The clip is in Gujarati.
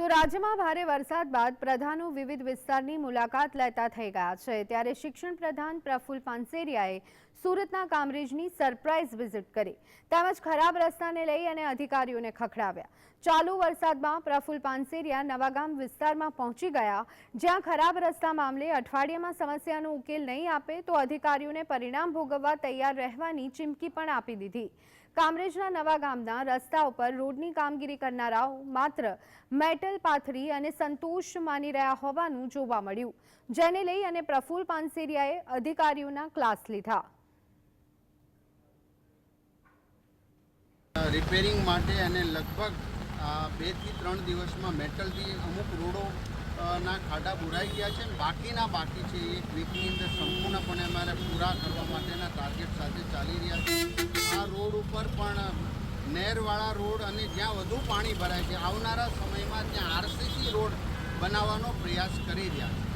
તો રાજ્યમાં ભારે વરસાદ બાદ પ્રધાનો વિવિધ વિસ્તારની મુલાકાત લેતા થઈ ગયા છે। ત્યારે શિક્ષણ પ્રધાન પ્રફુલ પાનસેરિયાએ સુરતના કામરેજની સરપ્રાઇઝ વિઝિટ કરી તેમજ ખરાબ રસ્તાને લઈ અને અધિકારીઓને ખખડાવ્યા। ચાલુ વરસાદમાં પ્રફુલ પાનસેરિયા નવાગામ વિસ્તારમાં પહોંચી ગયા, જ્યાં ખરાબ રસ્તા મામલે અઠવાડિયામાં સમસ્યાનો ઉકેલ નહીં આપે તો અધિકારીઓને પરિણામ ભોગવવા તૈયાર રહેવાની ચીમકી પણ આપી દીધી। કામરેજના નવાગામના રસ્તા ઉપર રોડની કામગીરી કરનારાઓ માત્ર મેટલ પાથરી અને સંતોષ માની રહ્યા હોવાનું જોવા મળ્યું, જેને લઈ અને પ્રફુલ પાનસેરિયાએ અધિકારીઓના ક્લાસ લીધા। રિપેરિંગ માટે અને લગભગ 2 થી 3 દિવસમાં મેટલથી અમુક રોડો ના ખાડા બુરાઈ ગયા છે, બાકી છે। એક વીકની અંદર સંપૂર્ણપણે અમારે પૂરા કરવા માટેના ટાર્ગેટ સાથે ચાલી રહ્યા છે। આ રોડ ઉપર પણ નહેરવાળા રોડ અને જ્યાં વધુ પાણી ભરાય છે, આવનારા સમયમાં ત્યાં આરસીસી રોડ બનાવવાનો પ્રયાસ કરી રહ્યા છે।